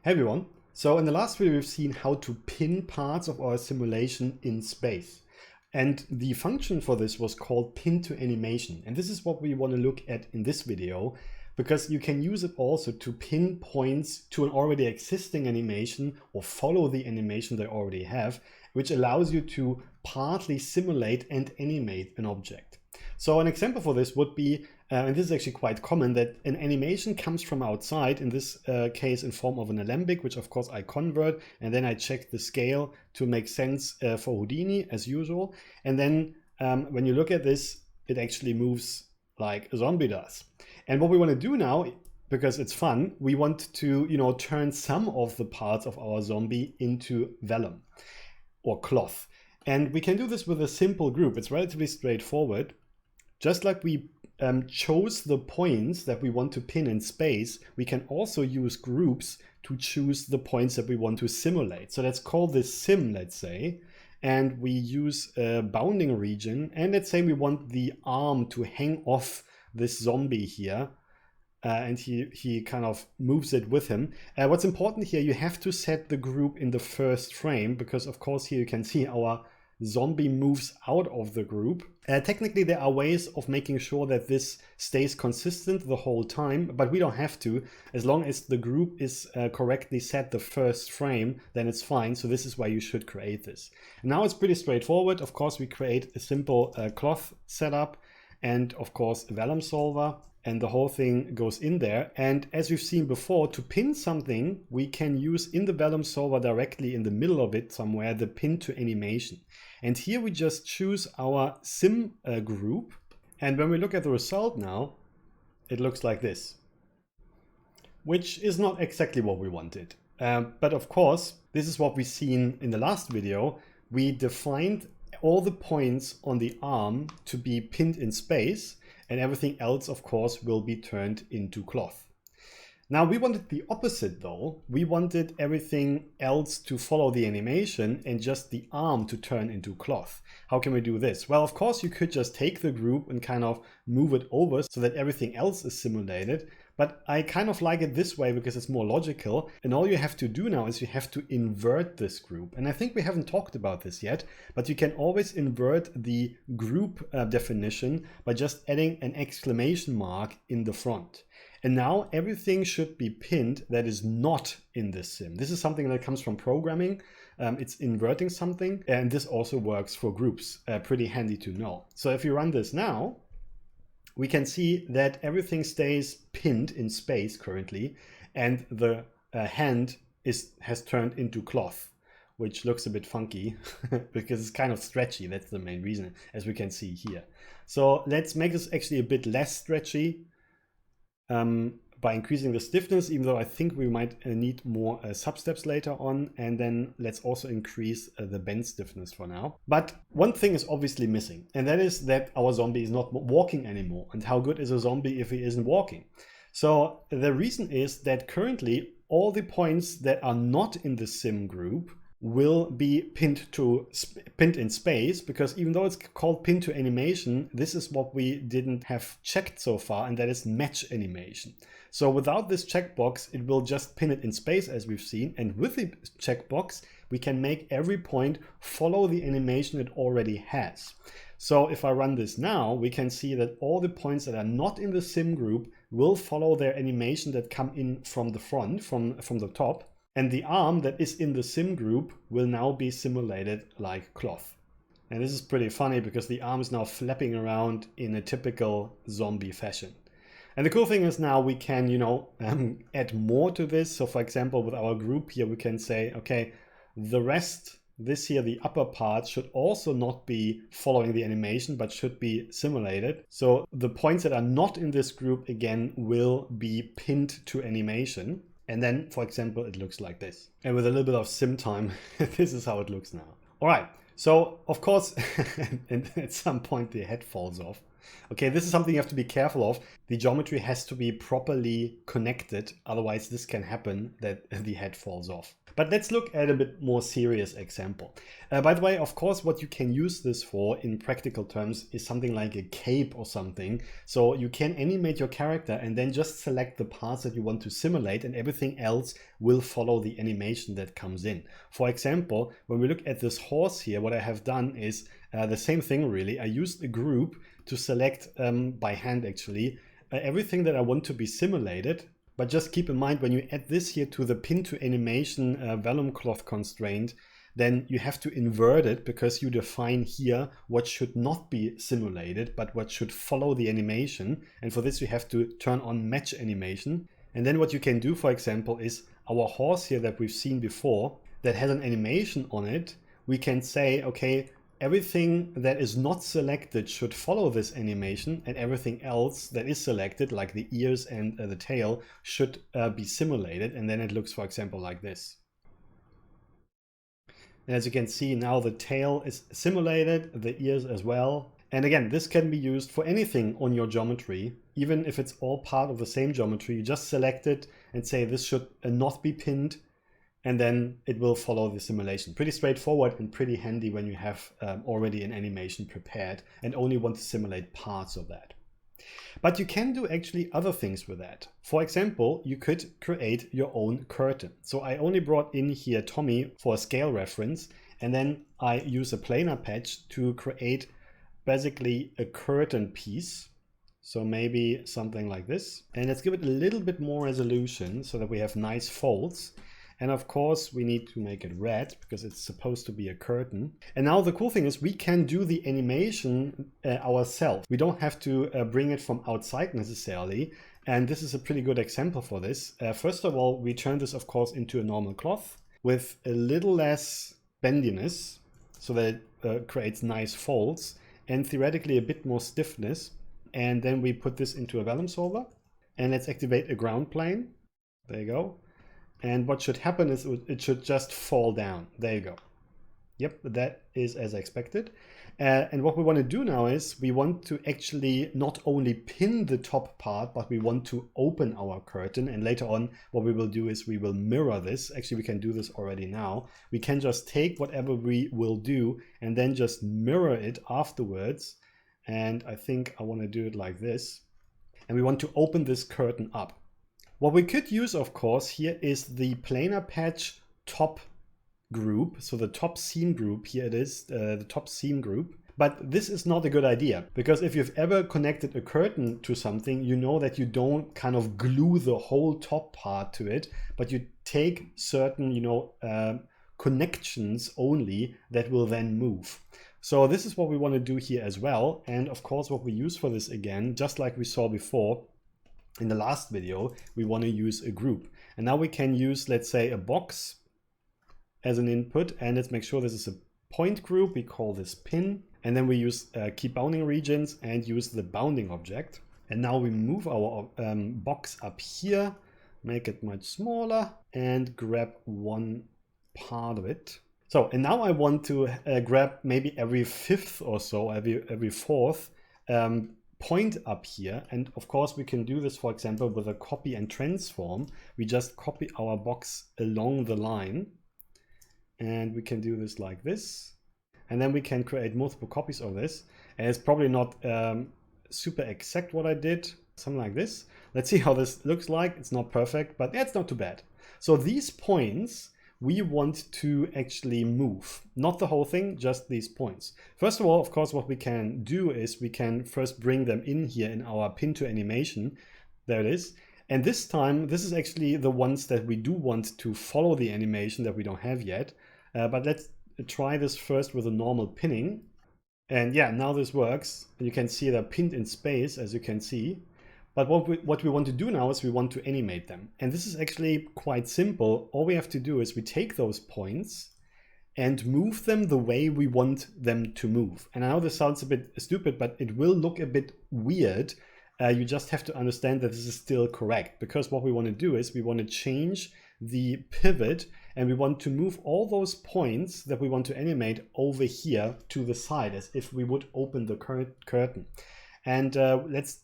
Hey everyone. So in the last video, we've seen how to pin parts of our simulation in space. And the function for this was called pin to animation. And this is what we want to look at in this video, because you can use it also to pin points to an already existing animation or follow the animation they already have, which allows you to partly simulate and animate an object. So an example for this would be, and this is actually quite common, that an animation comes from outside, in this case in form of an alembic, which of course I convert, and then I check the scale to make sense for Houdini as usual. And then when you look at this, it actually moves like a zombie does. And what we want to do now, because it's fun, we want to turn some of the parts of our zombie into vellum or cloth. And we can do this with a simple group. It's relatively straightforward. Just like we chose the points that we want to pin in space, we can also use groups to choose the points that we want to simulate. So let's call this sim, let's say, and we use a bounding region. And let's say we want the arm to hang off this zombie here. And he kind of moves it with him. What's important here, you have to set the group in the first frame, because of course here you can see our zombie moves out of the group. Technically there are ways of making sure that this stays consistent the whole time, but we don't have to. As long as the group is correctly set the first frame, then it's fine. So this is why you should create this. Now it's pretty straightforward. Of course we create a simple cloth setup and of course a Vellum solver, and the whole thing goes in there. And as we've seen before, to pin something, we can use in the Vellum solver directly in the middle of it somewhere the pin to animation. And here we just choose our sim group. And when we look at the result now, it looks like this, which is not exactly what we wanted. But of course, this is what we've seen in the last video. We defined all the points on the arm to be pinned in space, and everything else, of course, will be turned into cloth. Now we wanted the opposite though. We wanted everything else to follow the animation and just the arm to turn into cloth. How can we do this? Well, of course, you could just take the group and kind of move it over so that everything else is simulated. But I kind of like it this way because it's more logical. And all you have to do now is you have to invert this group. And I think we haven't talked about this yet, but you can always invert the group definition by just adding an exclamation mark in the front. And now everything should be pinned that is not in this sim. This is something that comes from programming. It's inverting something, and this also works for groups. Pretty handy to know. So if you run this now, we can see that everything stays pinned in space currently, and the hand has turned into cloth, which looks a bit funky because it's kind of stretchy. That's the main reason, as we can see here. So let's make this actually a bit less stretchy by increasing the stiffness, even though I think we might need more sub-steps later on. And then let's also increase the bend stiffness for now. But one thing is obviously missing, and that is that our zombie is not walking anymore. And how good is a zombie if he isn't walking? So the reason is that currently all the points that are not in the sim group will be pinned in space, because even though it's called pin to animation, this is what we didn't have checked so far, and that is match animation. So without this checkbox, it will just pin it in space as we've seen, and with the checkbox, we can make every point follow the animation it already has. So if I run this now, we can see that all the points that are not in the sim group will follow their animation that come in from the front, from the top. And the arm that is in the sim group will now be simulated like cloth. And this is pretty funny because the arm is now flapping around in a typical zombie fashion. And the cool thing is now we can, add more to this. So for example, with our group here, we can say, okay, the rest, this here, the upper part should also not be following the animation, but should be simulated. So the points that are not in this group, again, will be pinned to animation. And then, for example, it looks like this. And with a little bit of sim time, this is how it looks now. All right, so of course, and at some point the head falls off. Okay, this is something you have to be careful of. The geometry has to be properly connected. Otherwise, this can happen that the head falls off. But let's look at a bit more serious example. By the way, of course, what you can use this for in practical terms is something like a cape or something. So you can animate your character and then just select the parts that you want to simulate, and everything else will follow the animation that comes in. For example, when we look at this horse here, what I have done is the same thing really. I used a group to select by hand actually everything that I want to be simulated. But just keep in mind, when you add this here to the pin to animation Vellum cloth constraint, then you have to invert it, because you define here what should not be simulated, but what should follow the animation. And for this, you have to turn on match animation. And then what you can do, for example, is our horse here that we've seen before that has an animation on it. We can say, okay, everything that is not selected should follow this animation, and everything else that is selected, like the ears and the tail, should be simulated. And then it looks, for example, like this. And as you can see, now the tail is simulated, the ears as well. And again, this can be used for anything on your geometry, even if it's all part of the same geometry. You just select it and say this should not be pinned, and then it will follow the simulation. Pretty straightforward and pretty handy when you have already an animation prepared and only want to simulate parts of that. But you can do actually other things with that. For example, you could create your own curtain. So I only brought in here Tommy for a scale reference, and then I use a planar patch to create basically a curtain piece. So maybe something like this. And let's give it a little bit more resolution so that we have nice folds. And of course, we need to make it red because it's supposed to be a curtain. And now the cool thing is we can do the animation ourselves. We don't have to bring it from outside necessarily. And this is a pretty good example for this. First of all, we turn this, of course, into a normal cloth with a little less bendiness so that it creates nice folds and theoretically a bit more stiffness. And then we put this into a Vellum solver. And let's activate a ground plane. There you go. And what should happen is it should just fall down. There you go. Yep, that is as expected. And what we want to do now is we want to actually not only pin the top part, but we want to open our curtain. And later on, what we will do is we will mirror this. Actually, we can do this already now. We can just take whatever we will do and then just mirror it afterwards. And I think I want to do it like this. And we want to open this curtain up. What we could use, of course, here is the planar patch top group. So the top scene group, here it is, the top scene group. But this is not a good idea, because if you've ever connected a curtain to something, you know that you don't kind of glue the whole top part to it, but you take certain, connections only that will then move. So this is what we want to do here as well. And of course, what we use for this again, just like we saw before, in the last video, we want to use a group. And now we can use, let's say, a box as an input. And let's make sure this is a point group. We call this pin. And then we use keep bounding regions and use the bounding object. And now we move our box up here, make it much smaller, and grab one part of it. So, and now I want to grab maybe every fifth or so, every fourth point up here. And of course we can do this, for example, with a copy and transform. We just copy our box along the line, and we can do this like this, and then we can create multiple copies of this. And it's probably not super exact what I did, something like this. Let's see how this looks like. It's not perfect, but it's not too bad. So these points we want to actually move, not the whole thing, just these points. First of all, of course, what we can do is we can first bring them in here in our pin to animation. There it is. And this time, this is actually the ones that we do want to follow the animation that we don't have yet. But let's try this first with a normal pinning. And yeah, now this works. You can see they're pinned in space, as you can see. But what we want to do now is we want to animate them. And this is actually quite simple. All we have to do is we take those points and move them the way we want them to move. And I know this sounds a bit stupid, but it will look a bit weird. You just have to understand that this is still correct, because what we want to do is we want to change the pivot, and we want to move all those points that we want to animate over here to the side, as if we would open the curtain. And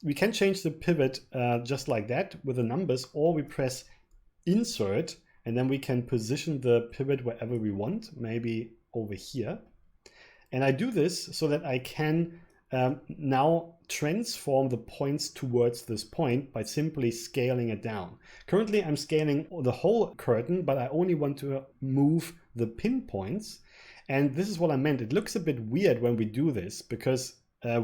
we can change the pivot just like that with the numbers, or we press insert and then we can position the pivot wherever we want, maybe over here. And I do this so that I can now transform the points towards this point by simply scaling it down. Currently I'm scaling the whole curtain, but I only want to move the pinpoints. And this is what I meant. It looks a bit weird when we do this because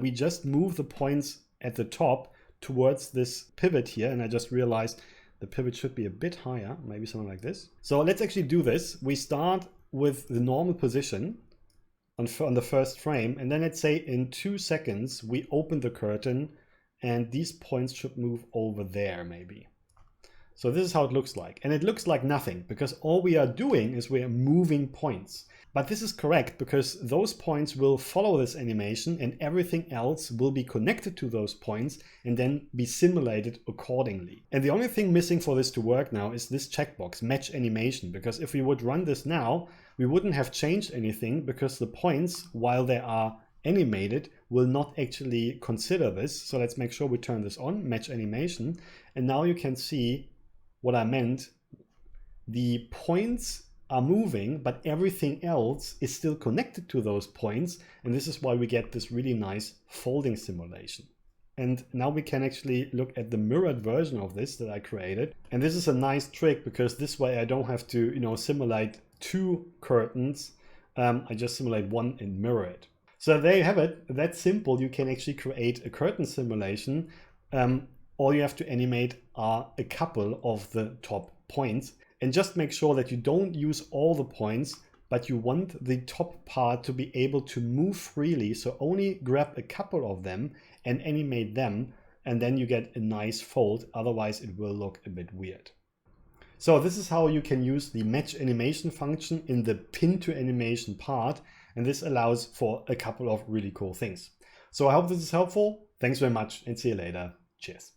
we just move the points at the top towards this pivot here. And I just realized the pivot should be a bit higher, maybe something like this. So let's actually do this. We start with the normal position on the first frame, and then let's say in 2 seconds we open the curtain and these points should move over there maybe. So this is how it looks like, and it looks like nothing because all we are doing is we are moving points. But this is correct because those points will follow this animation and everything else will be connected to those points and then be simulated accordingly. And the only thing missing for this to work now is this checkbox, match animation, because if we would run this now, we wouldn't have changed anything because the points, while they are animated, will not actually consider this. So let's make sure we turn this on, match animation. And now you can see what I meant. The points are moving, but everything else is still connected to those points. And this is why we get this really nice folding simulation. And now we can actually look at the mirrored version of this that I created. And this is a nice trick because this way I don't have to, simulate 2 curtains. I just simulate one and mirror it. So there you have it. That's simple. You can actually create a curtain simulation. All you have to animate are a couple of the top points. And just make sure that you don't use all the points, but you want the top part to be able to move freely. So only grab a couple of them and animate them, and then you get a nice fold. Otherwise it will look a bit weird. So this is how you can use the match animation function in the pin to animation part. And this allows for a couple of really cool things. So I hope this is helpful. Thanks very much and see you later. Cheers.